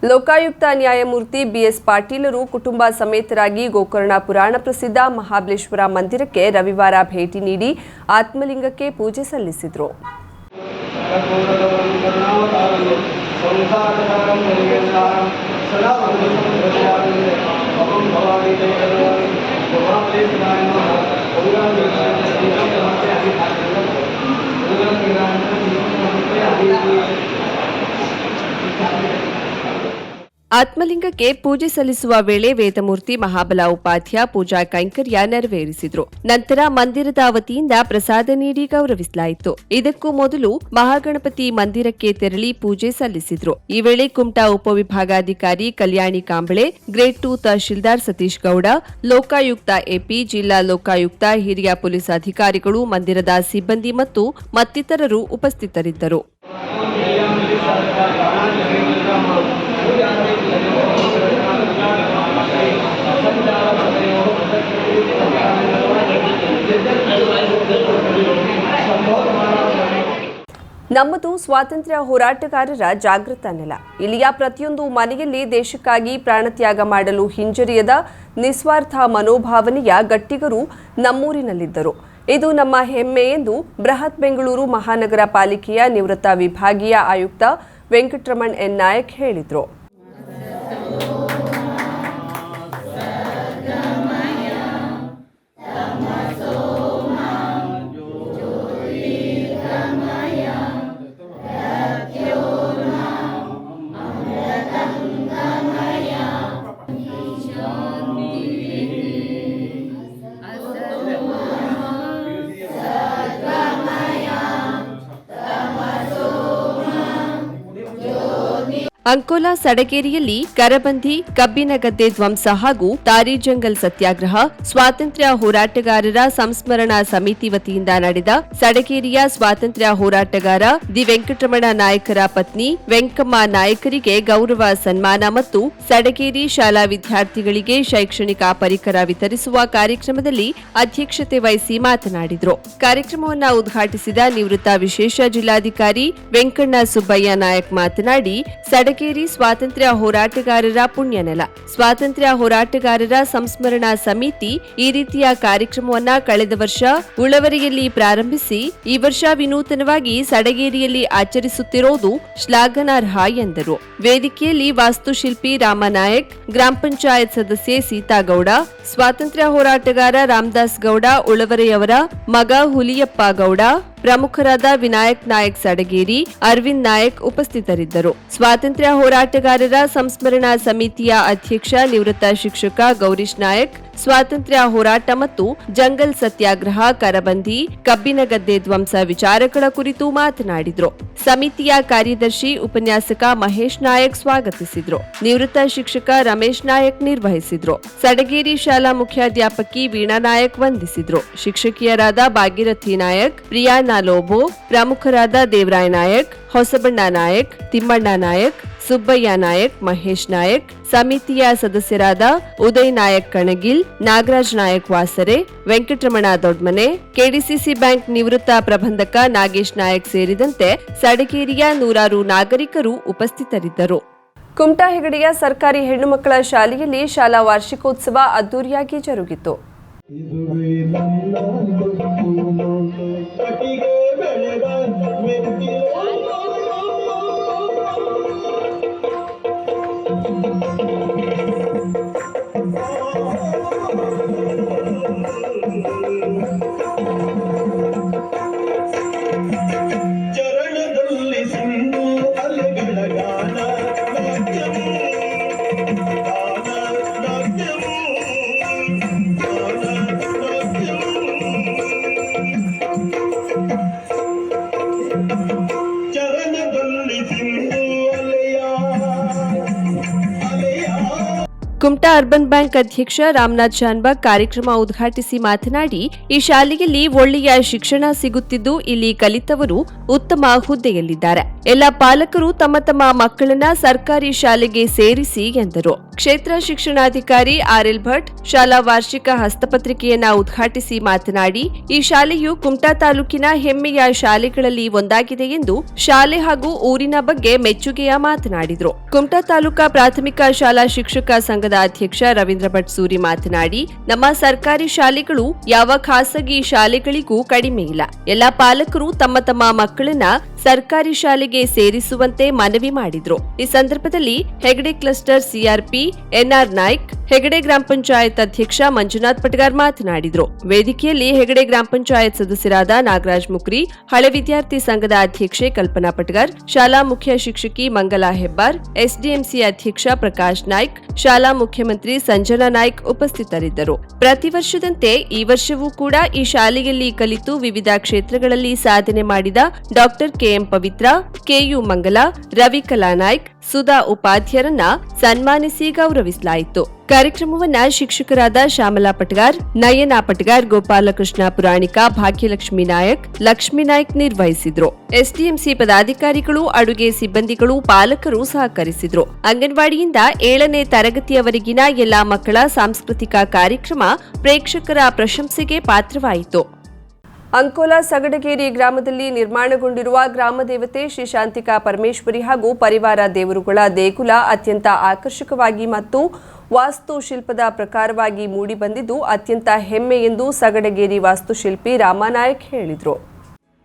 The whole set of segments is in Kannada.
ಲೋಕಾಯುಕ್ತ ನ್ಯಾಯಮೂರ್ತಿ ಬಿಎಸ್ ಪಾಟೀಲರು ಕುಟುಂಬ ಸಮೇತರಾಗಿ ಗೋಕರ್ಣ ಪುರಾಣ ಪ್ರಸಿದ್ಧ ಮಹಾಬಲೇಶ್ವರ ಮಂದಿರಕ್ಕೆ ರವಿವಾರ ಭೇಟಿ ನೀಡಿ ಆತ್ಮಲಿಂಗಕ್ಕೆ ಪೂಜೆ ಸಲ್ಲಿಸಿದರು. ಆತ್ಮಲಿಂಗಕ್ಕೆ ಪೂಜೆ ಸಲ್ಲಿಸುವ ವೇಳೆ ವೇದಮೂರ್ತಿ ಮಹಾಬಲ ಉಪಾಧ್ಯ ಪೂಜಾ ಕೈಂಕರ್ಯ ನೆರವೇರಿಸಿದರು. ನಂತರ ಮಂದಿರದ ವತಿಯಿಂದ ಪ್ರಸಾದ ನೀಡಿ ಗೌರವಿಸಲಾಯಿತು. ಇದಕ್ಕೂ ಮೊದಲು ಮಹಾಗಣಪತಿ ಮಂದಿರಕ್ಕೆ ತೆರಳಿ ಪೂಜೆ ಸಲ್ಲಿಸಿದರು. ಈ ವೇಳೆ ಕುಮಟಾ ಉಪವಿಭಾಗಾಧಿಕಾರಿ ಕಲ್ಯಾಣಿ ಕಾಂಬಳೆ, ಗ್ರೇಡ್ 2 ತಹಶೀಲ್ದಾರ್ ಸತೀಶ್ ಗೌಡ, ಲೋಕಾಯುಕ್ತ ಎಪಿ, ಜಿಲ್ಲಾ ಲೋಕಾಯುಕ್ತ, ಹಿರಿಯ ಪೊಲೀಸ್ ಅಧಿಕಾರಿಗಳು, ಮಂದಿರದ ಸಿಬ್ಬಂದಿ ಮತ್ತು ಮತ್ತಿತರರು ಉಪಸ್ಥಿತರಿದ್ದರು. ನಮ್ಮದು ಸ್ವಾತಂತ್ರ್ಯ ಹೋರಾಟಗಾರರ ಜಾಗೃತ ನೆಲ. ಇಲ್ಲಿಯ ಪ್ರತಿಯೊಂದು ಮನೆಯಲ್ಲಿ ದೇಶಕ್ಕಾಗಿ ಪ್ರಾಣತ್ಯಾಗ ಮಾಡಲು ಹಿಂಜರಿಯದ ನಿಸ್ವಾರ್ಥ ಮನೋಭಾವನೆಯ ಗಟ್ಟಿಗರು ನಮ್ಮೂರಿನಲ್ಲಿದ್ದರು. ಇದು ನಮ್ಮ ಹೆಮ್ಮೆ ಎಂದು ಬೃಹತ್ ಬೆಂಗಳೂರು ಮಹಾನಗರ ಪಾಲಿಕೆಯ ನಿವೃತ್ತ ವಿಭಾಗೀಯ ಆಯುಕ್ತ ವೆಂಕಟರಮಣ್ ಎನ್ ನಾಯಕ್ ಹೇಳಿದರು. ಅಂಕೋಲಾ ಸಡಗೇರಿಯಲ್ಲಿ ಕರಬಂದಿ, ಕಬ್ಬಿನ ಗದ್ದೆ ಧ್ವಂಸ ಹಾಗೂ ತಾರಿ ಜಂಗಲ್ ಸತ್ಯಾಗ್ರಹ ಸ್ವಾತಂತ್ರ್ಯ ಹೋರಾಟಗಾರರ ಸಂಸ್ಮರಣಾ ಸಮಿತಿ ವತಿಯಿಂದ ನಡೆದ ಸಡಗೇರಿಯ ಸ್ವಾತಂತ್ರ್ಯ ಹೋರಾಟಗಾರ ದಿ ವೆಂಕಟರಮಣ ನಾಯಕರ ಪತ್ನಿ ವೆಂಕಮ್ಮ ನಾಯಕರಿಗೆ ಗೌರವ ಸನ್ಮಾನ ಮತ್ತು ಸಡಗೇರಿ ಶಾಲಾ ವಿದ್ಯಾರ್ಥಿಗಳಿಗೆ ಶೈಕ್ಷಣಿಕ ಪರಿಕರ ವಿತರಿಸುವ ಕಾರ್ಯಕ್ರಮದಲ್ಲಿ ಅಧ್ಯಕ್ಷತೆ ವಹಿಸಿ ಮಾತನಾಡಿದರು. ಕಾರ್ಯಕ್ರಮವನ್ನು ಉದ್ಘಾಟಿಸಿದ ನಿವೃತ್ತ ವಿಶೇಷ ಜಿಲ್ಲಾಧಿಕಾರಿ ವೆಂಕಣ್ಣ ಸುಬ್ಬಯ್ಯ ನಾಯಕ್ ಮಾತನಾಡಿ, ಸಡಗೇರಿ ಸ್ವಾತಂತ್ರ್ಯ ಹೋರಾಟಗಾರರ ಪುಣ್ಯನೆಲ. ಸ್ವಾತಂತ್ರ್ಯ ಹೋರಾಟಗಾರರ ಸಂಸ್ಮರಣಾ ಸಮಿತಿ ಈ ರೀತಿಯ ಕಾರ್ಯಕ್ರಮವನ್ನ ಕಳೆದ ವರ್ಷ ಉಳವರಿಯಲ್ಲಿ ಪ್ರಾರಂಭಿಸಿ ಈ ವರ್ಷ ವಿನೂತನವಾಗಿ ಸಡಗೇರಿಯಲ್ಲಿ ಆಚರಿಸುತ್ತಿರುವುದು ಶ್ಲಾಘನಾರ್ಹ ಎಂದರು. ವೇದಿಕೆಯಲ್ಲಿ ವಾಸ್ತುಶಿಲ್ಪಿ ರಾಮನಾಯಕ್, ಗ್ರಾಮ ಪಂಚಾಯತ್ ಸದಸ್ಯೆ ಸೀತಾಗೌಡ, ಸ್ವಾತಂತ್ರ್ಯ ಹೋರಾಟಗಾರ ರಾಮದಾಸ್ ಗೌಡ ಉಳವರೆಯವರ ಮಗ ಹುಲಿಯಪ್ಪ ಗೌಡ, ಪ್ರಮುಖರಾದ ವಿನಾಯಕ್ ನಾಯಕ್ ಸಡಗೇರಿ, ಅರವಿಂದ್ ನಾಯಕ್ ಉಪಸ್ಥಿತರಿದ್ದರು. ಸ್ವಾತಂತ್ರ್ಯ ಹೋರಾಟಗಾರರ ಸಂಸ್ಮರಣಾ ಸಮಿತಿಯ ಅಧ್ಯಕ್ಷ ನಿವೃತ್ತ ಶಿಕ್ಷಕ ಗೌರೀಶ್ ನಾಯಕ್ ಸ್ವಾತಂತ್ರ್ಯ ಹೋರಾಟ ಮತ್ತು ಜಂಗಲ್ ಸತ್ಯಾಗ್ರಹ, ಕರಬಂದಿ, ಕಬ್ಬಿನ ಗದ್ದೆ ಧ್ವಂಸ ವಿಚಾರಗಳ ಕುರಿತು ಮಾತನಾಡಿದರು. ಸಮಿತಿಯ ಕಾರ್ಯದರ್ಶಿ ಉಪನ್ಯಾಸಕ ಮಹೇಶ್ ನಾಯಕ್ ಸ್ವಾಗತಿಸಿದ್ರು. ನಿವೃತ್ತ ಶಿಕ್ಷಕ ರಮೇಶ್ ನಾಯಕ್ ನಿರ್ವಹಿಸಿದ್ರು. ಸಡಗೇರಿ ಶಾಲಾ ಮುಖ್ಯಾಧ್ಯಾಪಕಿ ವೀಣಾ ನಾಯಕ್ ವಂದಿಸಿದ್ರು. ಶಿಕ್ಷಕಿಯರಾದ ಭಾಗೀರಥಿ ನಾಯಕ್, ಪ್ರಿಯಾ ನಾಲೋಬೋ, ಪ್ರಮುಖರಾದ ದೇವರಾಯ ನಾಯಕ್, ಹೊಸಬಣ್ಣ ನಾಯಕ್, ತಿಮ್ಮಣ್ಣ ನಾಯಕ್, ಸುಬ್ಬಯ್ಯ ನಾಯಕ್, ಮಹೇಶ್ ನಾಯಕ್, ಸಮಿತಿಯ ಸದಸ್ಯರಾದ ಉದಯ್ ನಾಯಕ್ ಕಣಗಿಲ್, ನಾಗರಾಜ್ ನಾಯಕ್ ವಾಸರೆ, ವೆಂಕಟರಮಣ ದೊಡ್ಮನೆ, ಕೆಡಿಸಿಸಿ ಬ್ಯಾಂಕ್ ನಿವೃತ್ತ ಪ್ರಬಂಧಕ ನಾಗೇಶ್ ನಾಯಕ್ ಸೇರಿದಂತೆ ಸಡಗೇರಿಯ ನೂರಾರು ನಾಗರಿಕರು ಉಪಸ್ಥಿತರಿದ್ದರು. ಕುಮಟಾ ಹೆಗಡೆಯ ಸರ್ಕಾರಿ ಹೆಣ್ಣು ಮಕ್ಕಳ ಶಾಲೆಯಲ್ಲಿ ಶಾಲಾ ವಾರ್ಷಿಕೋತ್ಸವ ಅದ್ದೂರಿಯಾಗಿ ಜರುಗಿತು. ಕುಮಟಾ ಅರ್ಬನ್ ಬ್ಯಾಂಕ್ ಅಧ್ಯಕ್ಷ ರಾಮನಾಥ್ ಶಾನ್ಬಾಗ್ ಕಾರ್ಯಕ್ರಮ ಉದ್ಘಾಟಿಸಿ ಮಾತನಾಡಿ, ಈ ಶಾಲೆಯಲ್ಲಿ ಒಳ್ಳೆಯ ಶಿಕ್ಷಣ ಸಿಗುತ್ತಿದ್ದು ಇಲ್ಲಿ ಕಲಿತವರು ಉತ್ತಮ ಹುದ್ದೆಯಲ್ಲಿದ್ದಾರೆ. ಎಲ್ಲ ಪಾಲಕರು ತಮ್ಮ ತಮ್ಮ ಮಕ್ಕಳನ್ನ ಸರ್ಕಾರಿ ಶಾಲೆಗೆ ಸೇರಿಸಿ ಎಂದರು. ಕ್ಷೇತ್ರ ಶಿಕ್ಷಣಾಧಿಕಾರಿ ಆರ್ಎಲ್ ಭಟ್ ಶಾಲಾ ವಾರ್ಷಿಕ ಹಸ್ತಪತ್ರಿಕೆಯನ್ನ ಉದ್ಘಾಟಿಸಿ ಮಾತನಾಡಿ, ಈ ಶಾಲೆಯು ಕುಮಟಾ ತಾಲೂಕಿನ ಹೆಮ್ಮೆಯ ಶಾಲೆಗಳಲ್ಲಿ ಒಂದಾಗಿದೆ ಎಂದು ಶಾಲೆ ಹಾಗೂ ಊರಿನ ಬಗ್ಗೆ ಮೆಚ್ಚುಗೆಯ ಮಾತನಾಡಿದರು. ಕುಮಟಾ ತಾಲೂಕಾ ಪ್ರಾಥಮಿಕ ಶಾಲಾ ಶಿಕ್ಷಕ ಸಂಘದ ಅಧ್ಯಕ್ಷ ರವೀಂದ್ರ ಭಟ್ ಸೂರಿ ಮಾತನಾಡಿ, ನಮ್ಮ ಸರ್ಕಾರಿ ಶಾಲೆಗಳು ಯಾವ ಖಾಸಗಿ ಶಾಲೆಗಳಿಗೂ ಕಡಿಮೆ ಇಲ್ಲ. ಎಲ್ಲಾ ಪಾಲಕರು ತಮ್ಮ ತಮ್ಮ ಮಕ್ಕಳನ್ನ ಸರ್ಕಾರಿ ಶಾಲೆಗೆ ಸೇರಿಸುವಂತೆ ಮನವಿ ಮಾಡಿದ್ರು. ಈ ಸಂದರ್ಭದಲ್ಲಿ Hegde cluster CRP NR Naik, Hegde ಗ್ರಾಮ ಪಂಚಾಯತ್ ಅಧ್ಯಕ್ಷ ಮಂಜುನಾಥ್ ಪಟಗಾರ್ ಮಾತನಾಡಿದ್ರು. ವೇದಿಕೆಯಲ್ಲಿ ಹೆಗಡೆ ಗ್ರಾಮ ಪಂಚಾಯತ್ ಸದಸ್ಯರಾದ ನಾಗರಾಜ್ ಮುಕ್ರಿ, ಹಳೆ ವಿದ್ಯಾರ್ಥಿ ಸಂಘದ ಅಧ್ಯಕ್ಷೆ ಕಲ್ಪನಾ ಪಟಗಾರ್, ಶಾಲಾ ಮುಖ್ಯ ಶಿಕ್ಷಕಿ ಮಂಗಲಾ ಹೆಬ್ಬಾರ್, ಎಸ್ಡಿಎಂಸಿ ಅಧ್ಯಕ್ಷ ಪ್ರಕಾಶ್ ನಾಯ್ಕ್, ಶಾಲಾ ಮುಖ್ಯಮಂತ್ರಿ ಸಂಜನಾ ನಾಯ್ಕ್ ಉಪಸ್ಥಿತರಿದ್ದರು. ಪ್ರತಿ ವರ್ಷದಂತೆ ಈ ವರ್ಷವೂ ಕೂಡ ಈ ಶಾಲೆಯಲ್ಲಿ ಕಲಿತು ವಿವಿಧ ಕ್ಷೇತ್ರಗಳಲ್ಲಿ ಸಾಧನೆ ಮಾಡಿದ ಡಾಕ್ಟರ್ ಕೆಎಂ ಪವಿತ್ರ, ಕೆಯು ಮಂಗಲ, ರವಿಕಲಾ ನಾಯ್ಕ್, ಸುಧಾ ಉಪಾಧ್ಯಾಯರನ್ನ ಸನ್ಮಾನಿಸಿ ಗೌರವಿಸಲಾಯಿತು. ಕಾರ್ಯಕ್ರಮವನ್ನ ಶಿಕ್ಷಕರಾದ ಶ್ಯಾಮಲಾ ಪಟಗಾರ್, ನಯನಾ ಪಟಗಾರ್, ಗೋಪಾಲಕೃಷ್ಣ ಪುರಾಣಿಕ, ಭಾಗ್ಯಲಕ್ಷ್ಮಿ ನಾಯಕ್, ಲಕ್ಷ್ಮೀ ನಾಯ್ಕ್ ನಿರ್ವಹಿಸಿದ್ರು. ಎಸ್ಡಿಎಂಸಿ ಪದಾಧಿಕಾರಿಗಳು, ಅಡುಗೆ ಸಿಬ್ಬಂದಿಗಳು, ಪಾಲಕರು ಸಹಕರಿಸಿದ್ರು. ಅಂಗನವಾಡಿಯಿಂದ 7ನೇ ತರಗತಿಯವರೆಗಿನ ಎಲ್ಲಾ ಮಕ್ಕಳ ಸಾಂಸ್ಕೃತಿಕ ಕಾರ್ಯಕ್ರಮ ಪ್ರೇಕ್ಷಕರ ಪ್ರಶಂಸೆಗೆ ಪಾತ್ರವಾಯಿತು. ಅಂಕೋಲಾ ಸಗಡಗೇರಿ ಗ್ರಾಮದಲ್ಲಿ ನಿರ್ಮಾಣಗೊಂಡಿರುವ ಗ್ರಾಮ ದೇವತೆ ಶ್ರೀ ಶಾಂತಿಕಾ ಪರಮೇಶ್ವರಿ ಹಾಗೂ ಪರಿವಾರ ದೇವರುಗಳ ದೇಗುಲ ಅತ್ಯಂತ ಆಕರ್ಷಕವಾಗಿ ಮತ್ತು ವಾಸ್ತುಶಿಲ್ಪದ ಪ್ರಕಾರವಾಗಿ ಮೂಡಿಬಂದಿದ್ದು ಅತ್ಯಂತ ಹೆಮ್ಮೆ ಎಂದು ಸಗಡಗೇರಿ ವಾಸ್ತುಶಿಲ್ಪಿ ರಾಮನಾಯಕ್ ಹೇಳಿದರು.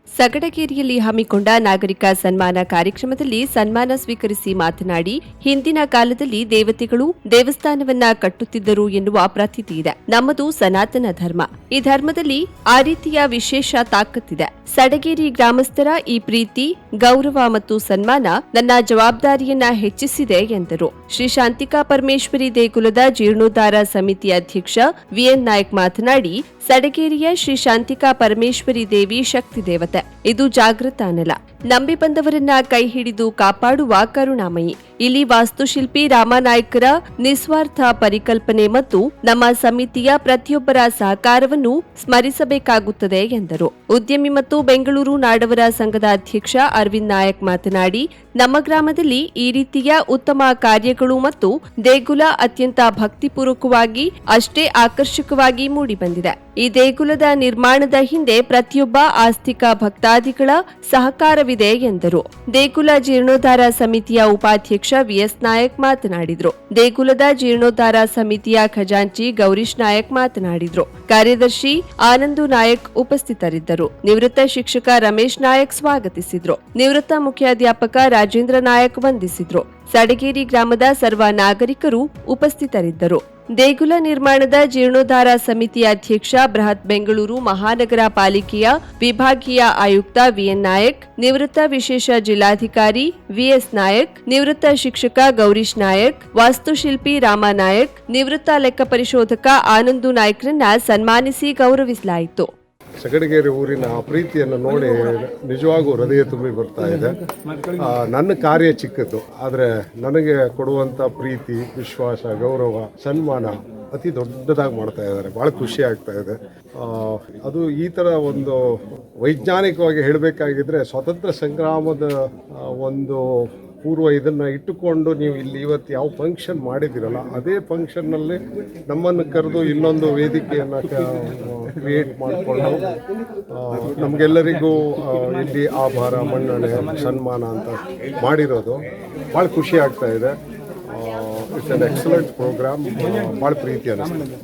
ಸಗಡಗೇರಿಯಲ್ಲಿ ಹಮ್ಮಿಕೊಂಡ ನಾಗರಿಕ ಸನ್ಮಾನ ಕಾರ್ಯಕ್ರಮದಲ್ಲಿ ಸನ್ಮಾನ ಸ್ವೀಕರಿಸಿ ಮಾತನಾಡಿ, ಹಿಂದಿನ ಕಾಲದಲ್ಲಿ ದೇವತೆಗಳು ದೇವಸ್ಥಾನವನ್ನ ಕಟ್ಟುತ್ತಿದ್ದರು ಎನ್ನುವ ಪ್ರತೀತಿ ಇದೆ. ನಮ್ಮದು ಸನಾತನ ಧರ್ಮ. ಈ ಧರ್ಮದಲ್ಲಿ ಆ ರೀತಿಯ ವಿಶೇಷ ತಾಕತ್ತಿದೆ. ಸಡಗೇರಿ ಗ್ರಾಮಸ್ಥರ ಈ ಪ್ರೀತಿ, ಗೌರವ ಮತ್ತು ಸನ್ಮಾನ ನನ್ನ ಜವಾಬ್ದಾರಿಯನ್ನ ಹೆಚ್ಚಿಸಿದೆ ಎಂದರು. ಶ್ರೀ ಶಾಂತಿಕಾ ಪರಮೇಶ್ವರಿ ದೇಗುಲದ ಜೀರ್ಣೋದ್ಧಾರ ಸಮಿತಿ ಅಧ್ಯಕ್ಷ ವಿಎನ್ ನಾಯ್ಕ್ ಮಾತನಾಡಿ, ಸಡಗೇರಿಯ ಶ್ರೀ ಶಾಂತಿಕಾ ಪರಮೇಶ್ವರಿ ದೇವಿ ಶಕ್ತಿ ದೇವತೆ. ಇದು ಜಾಗೃತ ನೆಲ. ನಂಬಿ ಬಂದವರನ್ನ ಕೈ ಹಿಡಿದು ಕಾಪಾಡುವ ಕರುಣಾಮಯಿ. ಇಲ್ಲಿ ವಾಸ್ತುಶಿಲ್ಪಿ ರಾಮನಾಯ್ಕರ ನಿಸ್ವಾರ್ಥ ಪರಿಕಲ್ಪನೆ ಮತ್ತು ನಮ್ಮ ಸಮಿತಿಯ ಪ್ರತಿಯೊಬ್ಬರ ಸಹಕಾರವನ್ನು ಸ್ಮರಿಸಬೇಕಾಗುತ್ತದೆ ಎಂದರು. ಉದ್ಯಮಿ ಮತ್ತು ಬೆಂಗಳೂರು ನಾಡವರ ಸಂಘದ ಅಧ್ಯಕ್ಷ ಅರವಿಂದ್ ನಾಯಕ್ ಮಾತನಾಡಿ, ನಮ್ಮ ಗ್ರಾಮದಲ್ಲಿ ಈ ರೀತಿಯ ಉತ್ತಮ ಕಾರ್ಯಗಳು ಮತ್ತು ದೇಗುಲ ಅತ್ಯಂತ ಭಕ್ತಿಪೂರ್ವಕವಾಗಿ ಅಷ್ಟೇ ಆಕರ್ಷಕವಾಗಿ ಮೂಡಿಬಂದಿದೆ. ಈ ದೇಗುಲದ ನಿರ್ಮಾಣದ ಹಿಂದೆ ಪ್ರತಿಯೊಬ್ಬ ಆಸ್ತಿಕ ಭಕ್ತಾದಿಗಳ ಸಹಕಾರವಿದೆ ಎಂದರು. ದೇಗುಲ ಜೀರ್ಣೋದ್ಧಾರ ಸಮಿತಿಯ ಉಪಾಧ್ಯಕ್ಷ ವಿಎಸ್ ನಾಯಕ್ ಮಾತನಾಡಿದರು. ದೇಗುಲದ ಜೀರ್ಣೋದ್ಧಾರ ಸಮಿತಿಯ ಖಜಾಂಚಿ ಗೌರೀಶ್ ನಾಯಕ್ ಮಾತನಾಡಿದರು. ಕಾರ್ಯದರ್ಶಿ ಆನಂದು ನಾಯಕ್ ಉಪಸ್ಥಿತರಿದ್ದರು. ನಿವೃತ್ತ ಶಿಕ್ಷಕ ರಮೇಶ್ ನಾಯಕ್ ಸ್ವಾಗತಿಸಿದ್ರು. ನಿವೃತ್ತ ಮುಖ್ಯಾಧ್ಯಾಪಕ ರಾಜೇಂದ್ರ ನಾಯಕ್ ವಂದಿಸಿದ್ರು. ಸಡಗೇರಿ ಗ್ರಾಮದ ಸರ್ವ ನಾಗರಿಕರು ಉಪಸ್ಥಿತರಿದ್ದರು. ದೇಗುಲ ನಿರ್ಮಾಣದ ಜೀರ್ಣೋದ್ಧಾರ ಸಮಿತಿ ಅಧ್ಯಕ್ಷ ಬೃಹತ್ ಬೆಂಗಳೂರು ಮಹಾನಗರ ಪಾಲಿಕೆಯ ವಿಭಾಗೀಯ ಆಯುಕ್ತ ವಿಎನ್ ನಾಯಕ್, ನಿವೃತ್ತ ವಿಶೇಷ ಜಿಲ್ಲಾಧಿಕಾರಿ ವಿಎಸ್ ನಾಯಕ್, ನಿವೃತ್ತ ಶಿಕ್ಷಕ ಗೌರೀಶ್ ನಾಯಕ್, ವಾಸ್ತುಶಿಲ್ಪಿ ರಾಮ ನಾಯಕ್, ನಿವೃತ್ತ ಲೆಕ್ಕ ಪರಿಶೋಧಕ ಆನಂದು ನಾಯಕ್ರನ್ನ ಸನ್ಮಾನಿಸಿ ಗೌರವಿಸಲಾಯಿತು. ಸಗಡಗೇರಿ ಊರಿನ ಪ್ರೀತಿಯನ್ನು ನೋಡಿ ನಿಜವಾಗೂ ಹೃದಯ ತುಂಬಿ ಬರ್ತಾ ಇದೆ. ನನ್ನ ಕಾರ್ಯ ಚಿಕ್ಕದ್ದು, ಆದರೆ ನನಗೆ ಕೊಡುವಂಥ ಪ್ರೀತಿ, ವಿಶ್ವಾಸ, ಗೌರವ, ಸನ್ಮಾನ ಅತಿ ದೊಡ್ಡದಾಗಿ ಮಾಡ್ತಾ ಇದ್ದಾರೆ. ಭಾಳ ಖುಷಿ ಆಗ್ತಾ ಇದೆ. ಅದು ಈ ಥರ ಒಂದು ವೈಜ್ಞಾನಿಕವಾಗಿ ಹೇಳಬೇಕಾಗಿದ್ರೆ ಸ್ವಾತಂತ್ರ್ಯ ಸಂಗ್ರಾಮದ ಒಂದು ಪೂರ್ವ ಇದನ್ನು ಇಟ್ಟುಕೊಂಡು ನೀವು ಇಲ್ಲಿ ಇವತ್ತು ಯಾವ ಫಂಕ್ಷನ್ ಮಾಡಿದ್ದೀರಲ್ಲ, ಅದೇ ಫಂಕ್ಷನ್ನಲ್ಲಿ ನಮ್ಮನ್ನು ಕರೆದು ಇನ್ನೊಂದು ವೇದಿಕೆಯನ್ನು ಕ್ರಿಯೇಟ್ ಮಾಡಿಕೊಂಡು ನಮಗೆಲ್ಲರಿಗೂ ಇಲ್ಲಿ ಆಭಾರ, ಮನ್ನಣೆ, ಸನ್ಮಾನ ಅಂತ ಮಾಡಿರೋದು ಭಾಳ ಖುಷಿ ಆಗ್ತಾ ಇದೆ. It's an excellent programme. ಭಾಳ ಪ್ರೀತಿ ಅನ್ನಿಸ್ತದೆ.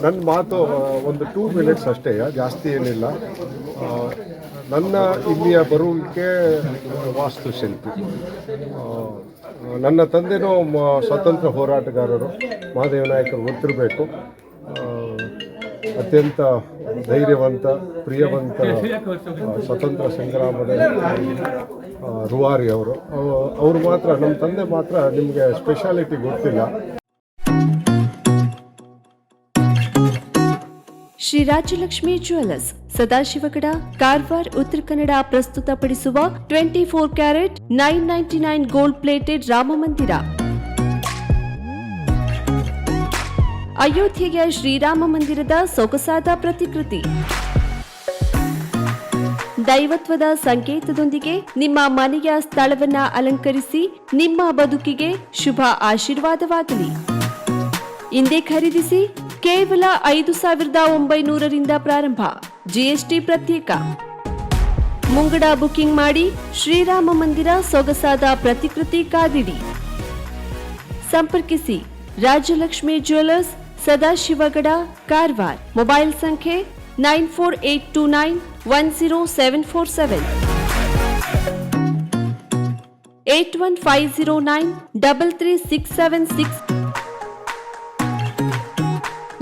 ನನ್ನ ಮಾತು ಒಂದು 2 minutes ಅಷ್ಟೇ, ಜಾಸ್ತಿ ಏನಿಲ್ಲ. ನನ್ನ ಇಲ್ಲಿಯ ಬರುವಿಕೆ ವಾಸ್ತುಶಿಲ್ಪಿ. ನನ್ನ ತಂದೆನೂ ಸ್ವಾತಂತ್ರ್ಯ ಹೋರಾಟಗಾರರು, ಮಹಾದೇವ ನಾಯಕರು ಗೊತ್ತಿರಬೇಕು. ಅತ್ಯಂತ ಧೈರ್ಯವಂತ, ಪ್ರಿಯವಂತ ಸ್ವತಂತ್ರ ಸಂಗ್ರಾಮದ ರೂವಾರಿ ಅವರು ಮಾತ್ರ, ನಮ್ಮ ತಂದೆ ಮಾತ್ರ ನಿಮಗೆ ಸ್ಪೆಷಾಲಿಟಿ ಗೊತ್ತಿಲ್ಲ. ಶ್ರೀ ರಾಜಲಕ್ಷ್ಮಿ ಜ್ಯುವೆಲ್ಲರ್ಸ್, ಸದಾಶಿವಗಡ, ಕಾರವಾರ, ಉತ್ತರ ಕನ್ನಡ ಪ್ರಸ್ತುತಪಡಿಸುವ 24 ಕ್ಯಾರೆಟ್ 999 ಗೋಲ್ಡ್ ಪ್ಲೇಟೆಡ್ ರಾಮ ಮಂದಿರ. ಅಯೋಧ್ಯೆಯ ಶ್ರೀರಾಮ ಮಂದಿರದ ಸೊಗಸಾದ ಪ್ರತಿಕೃತಿ. ದೈವತ್ವದ ಸಂಕೇತದೊಂದಿಗೆ ನಿಮ್ಮ ಮನೆಯ ಸ್ಥಳವನ್ನ ಅಲಂಕರಿಸಿ ನಿಮ್ಮ ಬದುಕಿಗೆ ಶುಭ ಆಶೀರ್ವಾದವಾಗಲಿ. ಇಂದೇ ಖರೀದಿಸಿ. ಕೇವಲ 5,900ರಿಂದ ಪ್ರಾರಂಭ. ಜಿಎಸ್ಟಿ ಪ್ರತ್ಯೇಕ. ಮುಂಗಡ ಬುಕಿಂಗ್ ಮಾಡಿ. ಶ್ರೀರಾಮ ಮಂದಿರ ಸೊಗಸಾದ ಪ್ರತಿಕೃತಿ ಕಾದಿಡಿ. ಸಂಪರ್ಕಿಸಿ ರಾಜಲಕ್ಷ್ಮಿ ಜ್ಯುವೆಲ್ಲರ್ಸ್, ಸದಾಶಿವಗಡ, ಕಾರವಾರ. ಮೊಬೈಲ್ ಸಂಖ್ಯೆ 9482910747, 8150933676,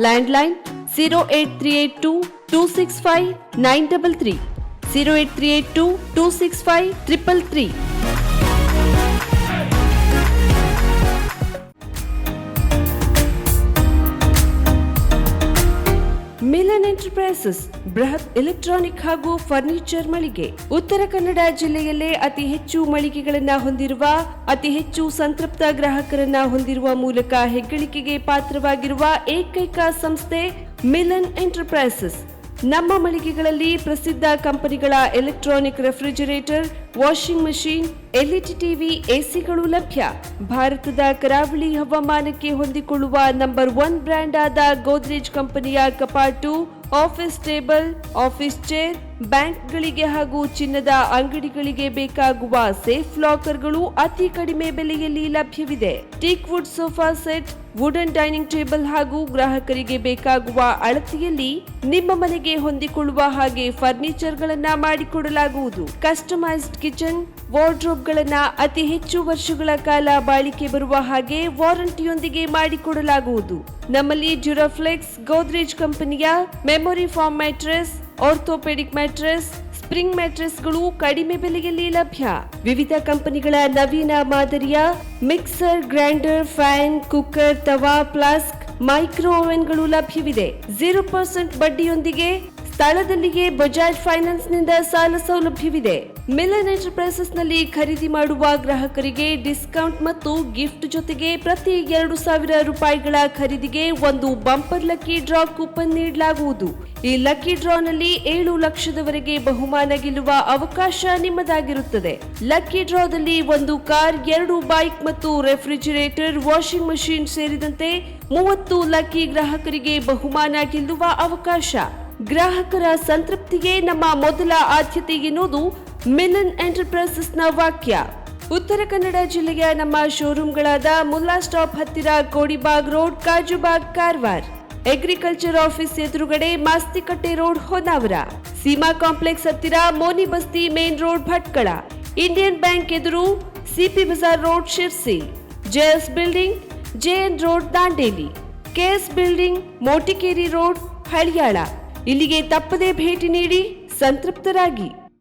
ಲ್ಯಾಂಡ್ಲೈನ್ 08382265933, 08382265333. ಮಿಲನ್ ಎಂಟರ್ಪ್ರೈಸಸ್ ಬೃಹತ್ ಎಲೆಕ್ಟ್ರಾನಿಕ್ ಹಾಗೂ ಫರ್ನಿಚರ್ ಮಳಿಗೆ. ಉತ್ತರ ಕನ್ನಡ ಜಿಲ್ಲೆಯಲ್ಲೇ ಅತಿ ಹೆಚ್ಚು ಮಳಿಗೆಗಳನ್ನ ಹೊಂದಿರುವ, ಅತಿ ಹೆಚ್ಚು ಸಂತೃಪ್ತ ಗ್ರಾಹಕರನ್ನ ಹೊಂದಿರುವ ಮೂಲಕ ಹೆಗ್ಗಳಿಕೆಗೆ ಪಾತ್ರವಾಗಿರುವ ಏಕೈಕ ಸಂಸ್ಥೆ ಮಿಲನ್ ಎಂಟರ್ಪ್ರೈಸಸ್. ನಮ್ಮ ಮಳಿಗೆಗಳಲ್ಲಿ ಪ್ರಸಿದ್ಧ ಕಂಪನಿಗಳ electronic refrigerator, washing machine, LED TV, ಎಸಿಗಳು ಲಭ್ಯ. ಭಾರತದ ಕರಾವಳಿ ಹವಾಮಾನಕ್ಕೆ ಹೊಂದಿಕೊಳ್ಳುವ ನಂಬರ್ 1 ಬ್ರ್ಯಾಂಡ್ ಆದ ಗೋದ್ರೇಜ್ ಕಂಪನಿಯ ಕಪಾಟು, ಆಫೀಸ್ ಟೇಬಲ್, ಆಫೀಸ್ ಚೇರ್, ಬ್ಯಾಂಕ್ಗಳಿಗೆ ಹಾಗೂ ಚಿನ್ನದ ಅಂಗಡಿಗಳಿಗೆ ಬೇಕಾಗುವ ಸೇಫ್ ಲಾಕರ್ಗಳು ಅತಿ ಕಡಿಮೆ ಬೆಲೆಯಲ್ಲಿ ಲಭ್ಯವಿದೆ. Teak wood sofa set, wooden dining table ಹಾಗೂ ಗ್ರಾಹಕರಿಗೆ ಬೇಕಾಗುವ ಅಳತೆಯಲ್ಲಿ ನಿಮ್ಮ ಮನೆಗೆ ಹೊಂದಿಕೊಳ್ಳುವ ಹಾಗೆ ಫರ್ನಿಚರ್ಗಳನ್ನ ಮಾಡಿಕೊಡಲಾಗುವುದು. ಕಸ್ಟಮೈಸ್ಡ್ ಕಿಚನ್, ವಾರ್ಡ್ರೋಬ್ಗಳನ್ನ ಅತಿ ಹೆಚ್ಚು ವರ್ಷಗಳ ಕಾಲ ಬಾಳಿಕೆ ಬರುವ ಹಾಗೆ ವಾರಂಟಿಯೊಂದಿಗೆ ಮಾಡಿಕೊಡಲಾಗುವುದು. ನಮ್ಮಲ್ಲಿ ಡ್ಯೂರಾಫ್ಲೆಕ್ಸ್, ಗೋದ್ರೇಜ್ ಕಂಪನಿಯ memory foam mattress, orthopaedic mattress, spring ಮ್ಯಾಟ್ರೆಸ್ಗಳು ಕಡಿಮೆ ಬೆಲೆಯಲ್ಲಿ ಲಭ್ಯ. ವಿವಿಧ ಕಂಪನಿಗಳ ನವೀನ ಮಾದರಿಯ mixer, grinder, fan, cooker, tawa, flask, micro ಓವೆನ್ಗಳು ಲಭ್ಯವಿದೆ. 0% ಬಡ್ಡಿಯೊಂದಿಗೆ ಸ್ಥಳದಲ್ಲಿಯೇ ಬಜಾಜ್ ಫೈನಾನ್ಸ್ ನಿಂದ ಸಾಲ ಸೌಲಭ್ಯವಿದೆ. ಮಿಲನ್ ಎಂಟರ್ಪ್ರೈಸಸ್ ನಲ್ಲಿ ಖರೀದಿ ಮಾಡುವ ಗ್ರಾಹಕರಿಗೆ ಡಿಸ್ಕೌಂಟ್ ಮತ್ತು ಗಿಫ್ಟ್ ಜೊತೆಗೆ ಪ್ರತಿ 2,000 ರೂಪಾಯಿಗಳ ಖರೀದಿಗೆ ಒಂದು ಬಂಪರ್ ಲಕ್ಕಿ ಡ್ರಾ ಕೂಪನ್ ನೀಡಲಾಗುವುದು. ಈ ಲಕ್ಕಿ ಡ್ರಾನಲ್ಲಿ 7 ಲಕ್ಷದವರೆಗೆ ಬಹುಮಾನ ಗೆಲ್ಲುವ ಅವಕಾಶ ನಿಮ್ಮದಾಗಿರುತ್ತದೆ. ಲಕ್ಕಿ ಡ್ರಾದಲ್ಲಿ 1 ಕಾರ್, 2 ಬೈಕ್ ಮತ್ತು ರೆಫ್ರಿಜರೇಟರ್, ವಾಷಿಂಗ್ ಮಷೀನ್ ಸೇರಿದಂತೆ 30 ಲಕ್ಕಿ ಗ್ರಾಹಕರಿಗೆ ಬಹುಮಾನ ಗೆಲ್ಲುವ ಅವಕಾಶ. ಗ್ರಾಹಕರ ಸಂತೃಪ್ತಿಗೆ ನಮ್ಮ ಮೊದಲ ಆದ್ಯತೆ ಎನ್ನುವುದು ಮಿಲನ್ ಎಂಟರ್ಪ್ರೈಸಸ್ನ ವಾಕ್ಯ. ಉತ್ತರ ಕನ್ನಡ ಜಿಲ್ಲೆಯ ನಮ್ಮ ಶೋರೂಮ್ಗಳಾದ ಮುಲ್ಲಾ ಸ್ಟಾಪ್ ಹತ್ತಿರ Kodibag road, Kajubag, Karwar. Agriculture office ಎದುರುಗಡೆ ಮಾಸ್ತಿಕಟ್ಟೆ ರೋಡ್, ಹೊನ್ನಾವರ. ಸೀಮಾ ಕಾಂಪ್ಲೆಕ್ಸ್ ಹತ್ತಿರ Moni Basti main road, Bhatkal. Indian bank ಎದುರು CP bazaar road, Sirsi. JS building, JN road, Dandeli. KS building, Motikeri road, Haliyal. ಇಲ್ಲಿಗೆ ತಪ್ಪದೇ ಭೇಟಿ ನೀಡಿ ಸಂತೃಪ್ತರಾಗಿ.